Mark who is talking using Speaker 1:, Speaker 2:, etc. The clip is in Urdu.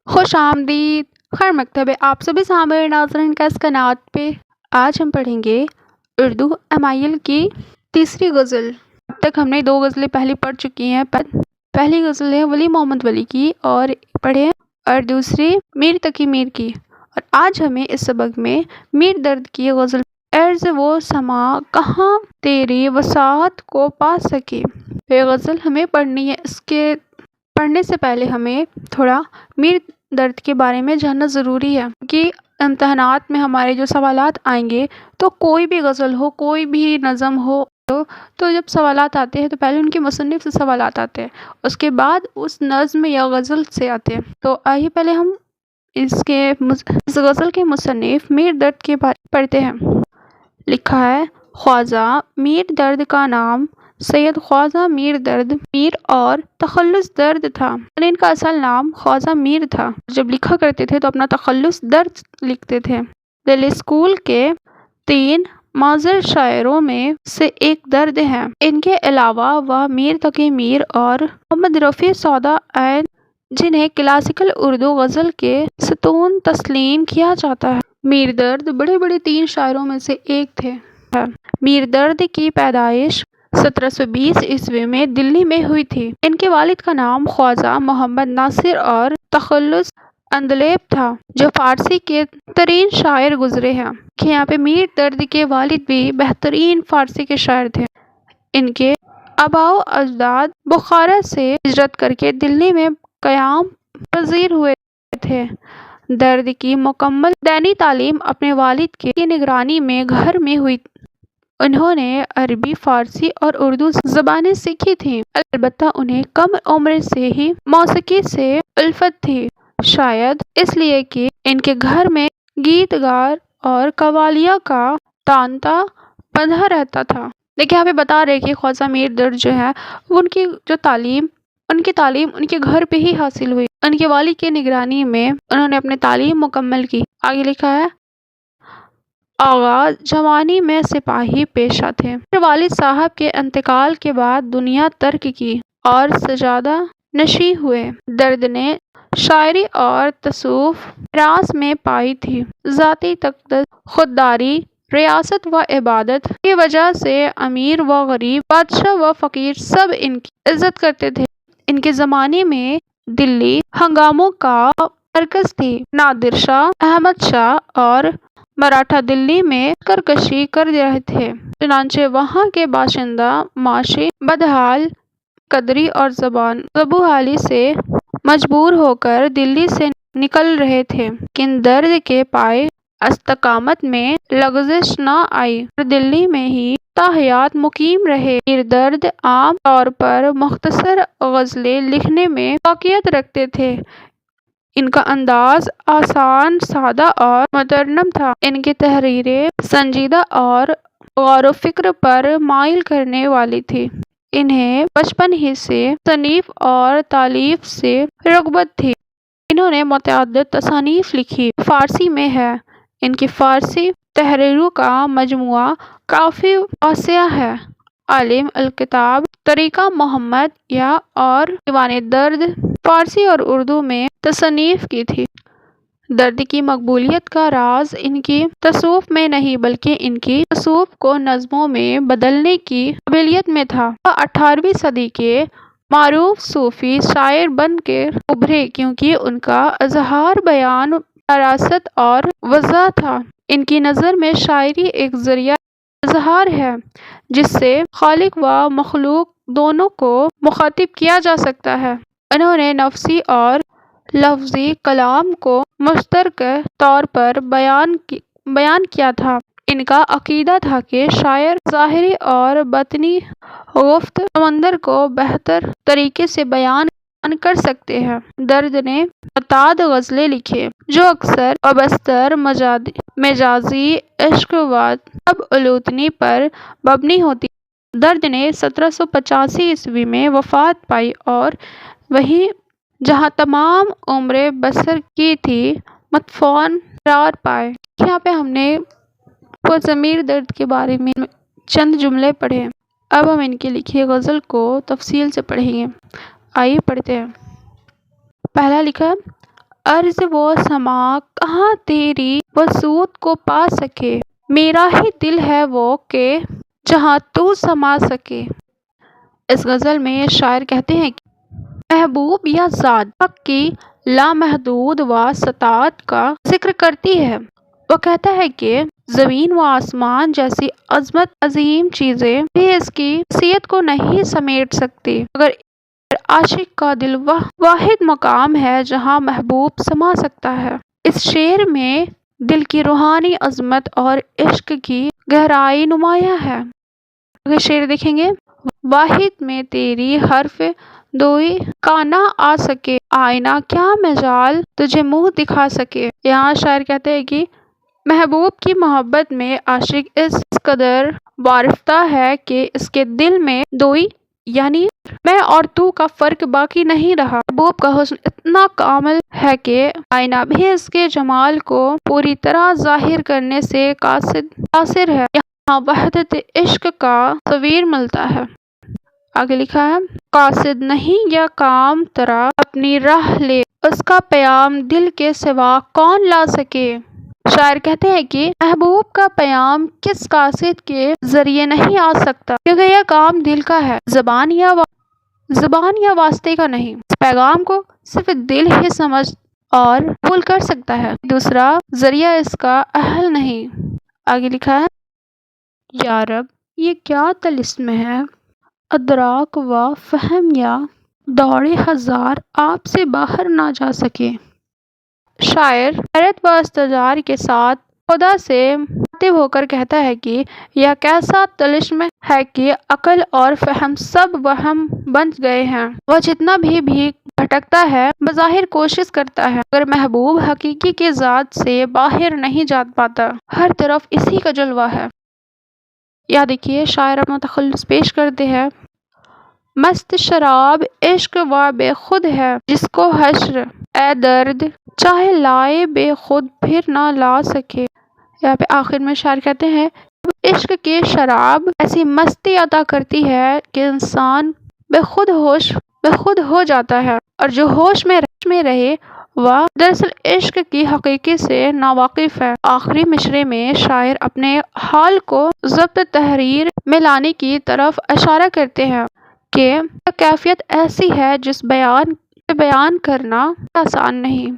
Speaker 1: خوش آمدید، خیر مکتب ہے آپ سبھی سامعین ناظرین کا اس قنات پہ۔ آج ہم پڑھیں گے اردو امائل کی تیسری غزل۔ اب تک ہم نے 2 غزلیں پہلی پڑھ چکی ہیں۔ پہلی غزل ہے ولی محمد ولی کی اور دوسری میر تقی میر کی، اور آج ہمیں اس سبق میں میر درد کی غزل عرض وہ سما کہاں تیری وسعت کو پا سکے، یہ غزل ہمیں پڑھنی ہے۔ اس کے پڑھنے سے پہلے ہمیں تھوڑا میر درد کے بارے میں جاننا ضروری ہے، کہ امتحانات میں ہمارے جو سوالات آئیں گے تو کوئی بھی غزل ہو، کوئی بھی نظم ہو، تو جب سوالات آتے ہیں تو پہلے ان کے مصنف سے سوالات آتے ہیں، اس کے بعد اس نظم یا غزل سے آتے ہیں۔ تو آئیے پہلے ہم اس غزل کے مصنف میر درد کے بارے میں پڑھتے ہیں۔ لکھا ہے خواجہ میر درد کا نام سید خواجہ میر درد میر اور تخلص درد تھا، ان کا اصل نام خواجہ میر تھا۔ جب لکھا کرتے تھے تو اپنا تخلص درد لکھتے تھے۔ دل اسکول کے 3 معزز شاعروں میں سے ایک درد ہے۔ ان کے علاوہ وہ میر تقی میر اور محمد رفیع سودا عین، جنہیں کلاسیکل اردو غزل کے ستون تسلیم کیا جاتا ہے۔ میر درد بڑے بڑے 3 شاعروں میں سے ایک تھے۔ میر درد کی پیدائش 1720 عیسوی میں دلی میں ہوئی تھی۔ ان کے والد کا نام خواجہ محمد ناصر اور تخلص اندلیب تھا، جو فارسی کے ترین شاعر گزرے ہیں۔ کہ یہاں پہ میر درد کے والد بھی بہترین فارسی کے شاعر تھے۔ ان کے آباء و اجداد بخارا سے ہجرت کر کے دلی میں قیام پذیر ہوئے تھے۔ درد کی مکمل دینی تعلیم اپنے والد کی نگرانی میں گھر میں ہوئی۔ انہوں نے عربی، فارسی اور اردو زبانیں سیکھی تھیں، البتہ انہیں کم عمر سے ہی موسیقی سے الفت تھی، شاید اس لیے کہ ان کے گھر میں گیت گار اور قوالیہ کا تانتا بندھا رہتا تھا۔ لیکن یہاں پہ بتا رہے کہ خواجہ میر درد جو ہے ان کی تعلیم ان کے گھر پہ ہی حاصل ہوئی۔ ان کے والد کی نگرانی میں انہوں نے اپنی تعلیم مکمل کی۔ آگے لکھا ہے آغاز جوانی میں سپاہی پیشہ تھے، پھر والد صاحب کے انتقال کے بعد دنیا ترک کی اور سجادہ نشین ہوئے۔ درد نے شاعری اور تصوف میراث میں پائی تھی۔ ذاتی تقدس، خودداری، ریاست و عبادت کی وجہ سے امیر و غریب، بادشاہ و فقیر سب ان کی عزت کرتے تھے۔ ان کے زمانے میں دلی ہنگاموں کا مرکز تھی۔ نادر شاہ، احمد شاہ اور مراٹھا دلی میں سرکشی کر رہے تھے، چنانچہ وہاں کے باشندہ معاشی بدحال قدری اور زبوں سے مجبور ہو کر دلی سے نکل رہے تھے، لیکن درد کے پائے استقامت میں لغزش نہ آئی اور دلی میں ہی تا حیات مقیم رہے۔ میر درد عام طور پر مختصر غزلیں لکھنے میں فوقیت رکھتے تھے۔ ان کا انداز آسان، سادہ اور مترنم تھا۔ ان کی تحریریں سنجیدہ اور غور و فکر پر مائل کرنے والی تھی۔ انہیں بچپن ہی سے تصنیف اور تالیف سے رغبت تھی۔ انہوں نے متعدد تصانیف لکھی، فارسی میں ہے۔ ان کی فارسی تحریروں کا مجموعہ کافی واسع ہے۔ عالم الکتاب طریقہ محمد اور دیوان درد فارسی اور اردو میں تصنیف کی تھی۔ درد کی مقبولیت کا راز ان کی تصوف میں نہیں بلکہ ان کی تصوف کو نظموں میں بدلنے کی قابلیت میں تھا۔ وہ 18ویں صدی کے معروف صوفی شاعر بن کر ابھرے، کیونکہ ان کا اظہار بیان فراست اور وضاح تھا۔ ان کی نظر میں شاعری ایک ذریعہ اظہار ہے، جس سے خالق و مخلوق دونوں کو مخاطب کیا جا سکتا ہے۔ انہوں نے نفسی اور لفظی کلام کو مشترکہ طور پر بیان کیا تھا۔ ان کا عقیدہ تھا کہ شاعر ظاہری اور باطنی گفت سمندر کو بہتر طریقے سے بیان کر سکتے ہیں۔ درد نے متعدد غزلیں لکھی، جو اکثر و بیشتر مجازی عشق و طب الوطنی پر مبنی ہوتی ہیں۔ درد نے 1785 عیسوی میں وفات پائی اور وہی جہاں تمام عمر بسر کی تھی مدفون قرار پائے۔ یہاں پہ ہم نے خواجہ میر درد کے بارے میں چند جملے پڑھے۔ اب ہم ان کی لکھی غزل کو تفصیل سے پڑھیں گے۔ آئیے پڑھتے ہیں۔ پہلا لکھا ارض و سما کہاں تیری وسعت کو پا سکے، میرا ہی دل ہے وہ کہ جہاں تو سما سکے۔ اس غزل میں شاعر کہتے ہیں کہ محبوب یا ذات حق کی لامحدود واسطات کا ذکر کرتی ہے۔ وہ کہتا ہے کہ زمین و آسمان جیسی عظمت عظیم چیزیں بھی اس کی حیثیت کو نہیں سمیٹ سکتی، مگر عاشق کا دل واحد مقام ہے جہاں محبوب سما سکتا ہے۔ اس شعر میں دل کی روحانی عظمت اور عشق کی گہرائی نمایاں ہے۔ اگر شعر دیکھیں گے، واحد میں تیری حرف دوئی کا نہ آ سکے، آئینہ کیا مجال تجھے منہ دکھا سکے۔ یہاں شاعر کہتے ہیں کہ محبوب کی محبت میں عاشق اس قدر وارفتہ ہے کہ اس کے دل میں دوئی یعنی میں اور تو کا فرق باقی نہیں رہا۔ محبوب کا حسن اتنا کامل ہے کہ آئینہ بھی اس کے جمال کو پوری طرح ظاہر کرنے سے قاصر ہے۔ یہاں وحدت عشق کا تصویر ملتا ہے۔ آگے لکھا ہے، قاصد نہیں یا کام ترا اپنی راہ لے، اس کا پیام دل کے سوا کون لا سکے۔ شاعر کہتے ہیں کہ محبوب کا پیام کس قاصد کے ذریعے نہیں آ سکتا، کیونکہ یہ کام دل کا ہے، زبان یا واسطے کا نہیں۔ اس پیغام کو صرف دل ہی سمجھ اور قبول کر سکتا ہے، دوسرا ذریعہ اس کا اہل نہیں۔ آگے لکھا ہے، یا رب یہ کیا طلسم ہے، ادراک و فہم یا دوڑے ہزار آپ سے باہر نہ جا سکے۔ شاعر حیرت و استحضار کے ساتھ خدا سے مخاطب ہو کر کہتا ہے کہ یہ کیسا طلسم ہے کہ عقل اور فہم سب وہم بن گئے ہیں۔ وہ جتنا بھی بھٹکتا ہے، بظاہر کوشش کرتا ہے، مگر محبوب حقیقی کی ذات سے باہر نہیں جا پاتا، ہر طرف اسی کا جلوہ ہے۔ یا دیکھیے شاعر اپنا تخلص پیش کرتے ہیں، مست شراب عشق و بے خود ہے جس کو حشر اے درد چاہے لائے بے خود پھر نہ لا سکے۔ یہاں پہ آخر میں شاعر کہتے ہیں، عشق کی شراب ایسی مستی عطا کرتی ہے کہ انسان بے خود ہو جاتا ہے، اور جو ہوش میں رہے وہ دراصل عشق کی حقیقی سے ناواقف ہے۔ آخری مصرعے میں شاعر اپنے حال کو ضبط تحریر میں لانے کی طرف اشارہ کرتے ہیں کہ یہ کیفیت ایسی ہے جس بیان کرنا آسان نہیں۔